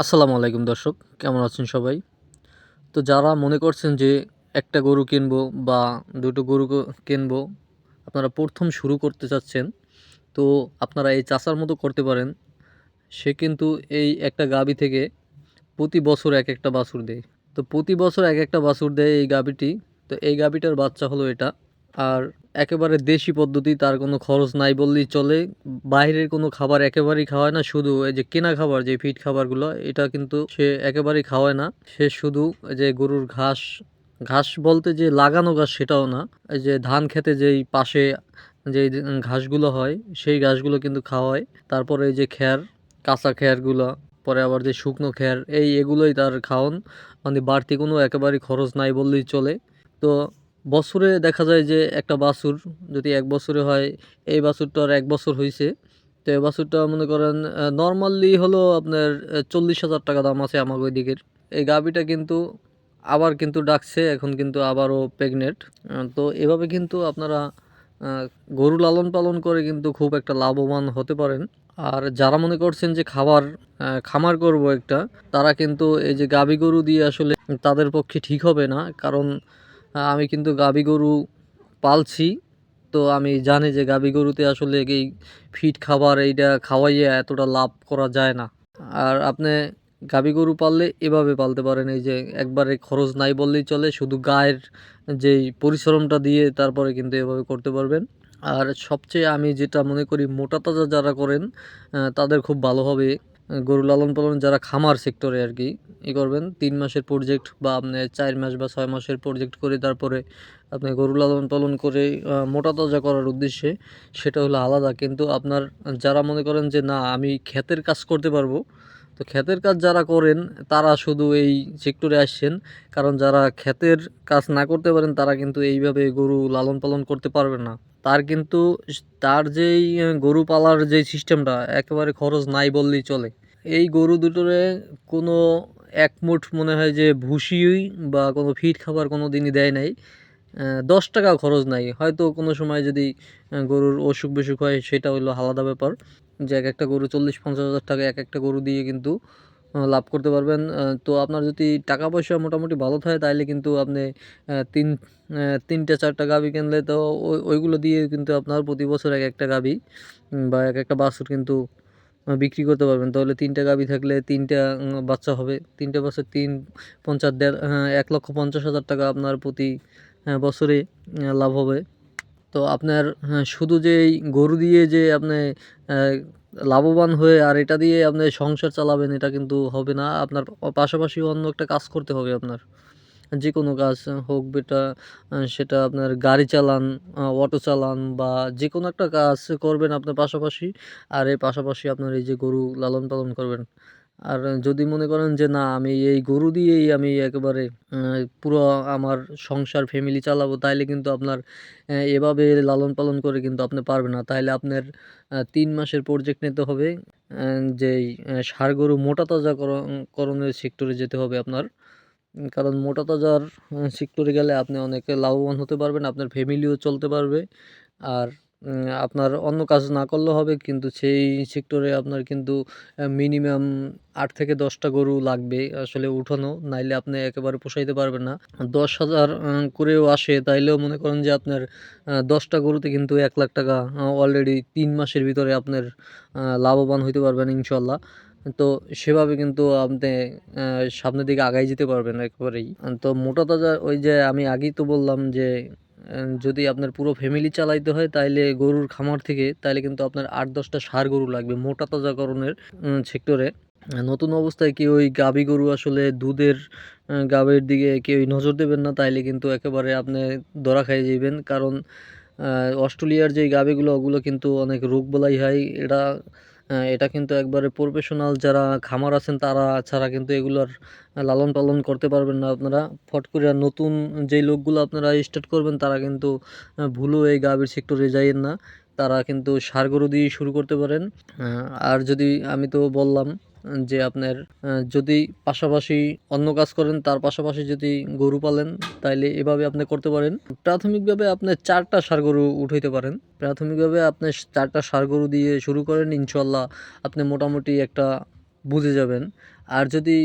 আসসালামু আলাইকুম দর্শক, কেমন আছেন সবাই? তো যারা মনে করছেন যে একটা গরু কিনবো বা দুটো গরু কিনবো, আপনারা ১ম শুরু করতে চাচ্ছেন, তো আপনারা এই চাচার মতো করতে পারেন। সে কিন্তু এই একটা গাভী থেকে প্রতি বছর একেকটা বাছুর দেয়। তো প্রতি বছর একেকটা বাছুর দেয় এই গাভীটি। তো এই গাভীটার বাচ্চা হলো এটা। আর একেবারে দেশি পদ্ধতি, তার কোনো খরচ নাই বললেই চলে। বাইরের কোনো খাবার একেবারেই খাওয়ায় না। শুধু এই যে কেনা খাবার, যে ফিড খাবারগুলো, এটা কিন্তু সে একেবারেই খাওয়ায় না। সে শুধু এই যে গরুর ঘাস, ঘাস বলতে যে লাগানো ঘাস সেটাও না। এই যে ধান খেতে যেই পাশে যেই ঘাসগুলো হয়, সেই ঘাসগুলো কিন্তু খাওয়ায়। তারপরে এই যে খ্যার, কাঁচা খ্যারগুলা, পরে আবার যে শুকনো খ্যার, এগুলোই তার খাওন। মানে বাড়তি কোনো একেবারেই খরচ নাই বললেই চলে। তো বছরে দেখা যায় যে একটা বাছুর যদি ১ বছরে হয়, এই বাছুরটার ১ বছর হইছে। তো এই বাছুরটা মনে করেন নরমালি হলো আপনার ৪০,০০০ টাকা দাম আছে আমাগো এদিকের। এই গাভীটা কিন্তু আবার কিন্তু ডাকছে, এখন কিন্তু আবারও প্রেগনেন্ট। তো এভাবে কিন্তু আপনারা আ গরু লালন পালন করে কিন্তু খুব একটা লাভবান হতে পারেন। আর যারা মনে করছেন যে খামার করব একটা, তারা কিন্তু এই যে গাভী গরু দিয়ে আসলে তাদের পক্ষে ঠিক হবে না। কারণ আমি কিন্তু গাভী গরু পালছি। তো আমি জানি যে গাভী গরুতে আসলে এই ফিড খাবার এইটা খাওয়াইয়া এতটা লাভ করা যায় না। আর আপনি গাভী গরু পাললে এভাবে পালতে পারেন, এই যে একবারে খরচ নাই বললেই চলে। শুধু গায়ের যেই পরিশ্রমটা দিয়ে তারপরে কিন্তু এভাবে করতে পারবেন। আর সবচেয়ে আমি যেটা মনে করি, মোটা তাজা যারা করেন তাদের খুব ভালো হবে। গরু লালন পালন যারা খামার সেক্টরে আরকি করবেন, ৩ মাসের প্রজেক্ট বা আপনি ৪ মাস বা ৬ মাসের প্রজেক্ট করে তারপরে আপনি গরু লালন পালন করে মোটা তাজা করার উদ্দেশ্যে, সেটা হলো আলাদা। কিন্তু আপনার যারা মনে করেন যে না আমি ক্ষেতের কাজ করতে পারবো, তো ক্ষেতের কাজ যারা করেন তারা শুধু এই সেক্টরে আসছেন। কারণ যারা ক্ষেতের কাজ না করতে পারেন তারা কিন্তু এইভাবে গরু লালন পালন করতে পারবে না। তার কিন্তু তার যেই গরু পালার যেই সিস্টেমটা, একেবারে খরচ নাই বললেই চলে। এই গরু দুটোরে কোনো এক মুঠ মনে হয় যে ভুসি বা কোনো ফিড খাবার কোনোদিনই দেয় নাই। ৳১০ টাকাও খরচ নাই। হয়তো কোনো সময় যদি গরুর অসুখ-বিসুখ হয়, সেটা হইলো আলাদা ব্যাপার। যে একেকটা গরু ৪০-৫০ হাজার টাকা একেকটা গরু দিয়ে কিন্তু লাভ করতে পারবেন। তো আপনার যদি টাকা-পয়সা মোটামুটি ভালো থাকে, তাইলে কিন্তু আপনি ৩টা ৪টা গাভী কিনলে তো ওইগুলো দিয়ে কিন্তু আপনার প্রতি বছর একেকটা গাভী বা একেকটা বাছুর কিন্তু বিক্রি করতে পারবেন। তাহলে ৩টা গাভী থাকলে ৩টা বাচ্চা হবে। ৩টা বাচ্চা ৩ ৫০ ৳১,৫০,০০০ আপনার প্রতি বছরে লাভ হবে। তো আপনার শুধু যে এই গরু দিয়ে যে আপনি অ্যা লাভবান হয়ে আর এটা দিয়ে আপনি সংসার চালাবেন, এটা কিন্তু হবে না। আপনার পাশাপাশি অন্য একটা কাজ করতে হবে আপনার। যেকোনো কাজ হোক বেটা, সেটা আপনার গাড়ি চালান, অটো চালান বা যেকোনো একটা কাজ করবেন আপনার পাশাপাশি। আর এর পাশাপাশি আপনার এই যে গরু লালন পালন করবেন। আর যদি মনে করেন যে না আমি এই গরু দিয়েই আমি একেবারে পুরো আমার সংসার ফ্যামিলি চালাবো, তাইলে কিন্তু আপনার এভাবে লালন পালন করে কিন্তু আপনি পারবেন না। তাইলে আপনার ৩ মাসের প্রজেক্ট নিতে হবে। যেই ষাঁড় গরু মোটা করণের সেক্টরে যেতে হবে আপনার। কারণ মোটা তাজার সেক্টরে গেলে আপনি অনেক লাভবান হতে পারবেন। আপনার ফ্যামিলিও চলতে পারবে। আর আপনার অন্য কাজ না করলেও হবে। কিন্তু সেই সেক্টরে আপনার কিন্তু মিনিমাম ৮ থেকে ১০ টা গরু লাগবে আসলে উঠানো। নাইলে আপনি একেবারে পোষাইতে পারবেন না। ১০,০০০ করেও আসে, তাইলেও মনে করেন যে আপনার ১০ টা গরুতে কিন্তু ৳১,০০,০০০ অলরেডি ৩ মাসের ভিতরে আপনার লাভবান হইতে পারবেন ইনশাআল্লাহ। তো সেভাবে কিন্তু আপনি আ সামনের দিকে আগাই যেতে পারবেন একেবারেই। তো মোটা তাজা ওই যে আমি আগেই তো বললাম যে যদি আপনার পুরো ফ্যামিলি চালাইতে হয় তাইলে গরুর খামার থেকে, তাইলে কিন্তু আপনার ৮-১০ টা ষাঁড় গরু লাগবে মোটা তাজাকরণের সেক্টরে। নতুন অবস্থায় কেউ ওই গাভী গরু আসলে দুধের গাভীর দিকে কেউই নজর দেবেন না। তাইলে কিন্তু একেবারে আপনি ধরা খাইয়া যাইবেন। কারণ আ অস্ট্রেলিয়ার যেই গাভীগুলো, ওগুলো কিন্তু অনেক রোগবালাই হয়। এটা কিন্তু একবারে প্রফেশনাল যারা খামার আছেন তারা ছাড়া কিন্তু এগুলার লালন পালন করতে পারবেন না আপনারা। ফট করে নতুন যেই লোকগুলো আপনারা স্টার্ট করবেন, তারা কিন্তু ভুলেও এই গাভীর সেক্টরে যাইয়েন না। তারা কিন্তু ষাঁড় গরু দিয়েই শুরু করতে পারেন। আ আর যদি আমি তো বললাম যে আপনার যদি পাশাপাশি অন্য কাজ করেন, তার পাশাপাশি যদি গরু পালেন, তাইলে এভাবে আপনি করতে পারেন। প্রাথমিকভাবে আপনি ৪ টা ষাঁড় গরু উঠাইতে পারেন। প্রাথমিকভাবে আপনি ৪ টা ষাঁড় গরু দিয়ে শুরু করেন। ইনশাআল্লাহ আপনি মোটামুটি একটা বুঝে যাবেন। আর যদি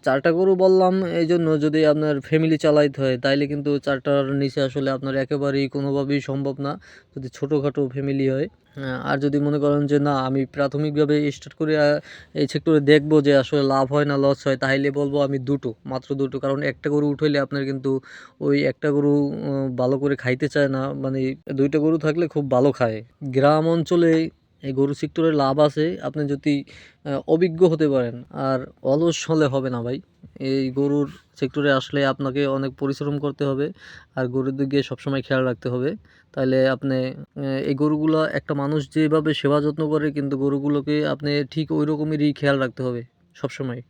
৪ টা গরু বললাম এইজন্য, যদি আপনার ফ্যামিলি চালাইতে হয় তাইলে কিন্তু ৪ টার নিচে আসলে আপনার একেবারেই কোনোভাবেই সম্ভব না, যদি ছোটোখাটো ফ্যামিলি হয়। আর যদি মনে করেন যে না, আমি প্রাথমিকভাবে স্টার্ট করে এই সেক্টরে দেখবো যে আসলে লাভ হয় না লস হয়, তাইলে বলবো আমি মাত্র ২ টো। কারণ একটা গরু উঠাইলে আপনার কিন্তু ওই একটা গরু ভালো করে খাইতে চায় না, মানে ২ টা গরু থাকলে খুব ভালো খায়। গ্রাম অঞ্চলে এই গরু সেক্টরে লাভ আছে, আপনি যদি অভিজ্ঞ হতে পারেন। আর অলস হলে হবে না ভাই। এই গরুর সেক্টরে আসলে আপনাকে অনেক পরিশ্রম করতে হবে, আর গরুর দিকে সবসময় খেয়াল রাখতে হবে। তাইলে আপনি এই গরুগুলা, একটা মানুষ যেভাবে সেবা যত্ন করে, কিন্তু গরুগুলোকে আপনি ঠিক ওই রকমেরই খেয়াল রাখতে হবে সবসময়।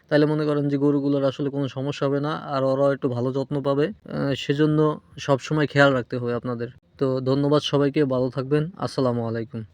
তাইলে মনে করেন যে গরুগুলোর আসলে কোনো সমস্যা হবে না, আর ওরাও একটু ভালো যত্ন পাবে। সেজন্য সবসময় খেয়াল রাখতে হবে আপনাদের। তো ধন্যবাদ সবাইকে, ভালো থাকবেন। আসসালামু আলাইকুম।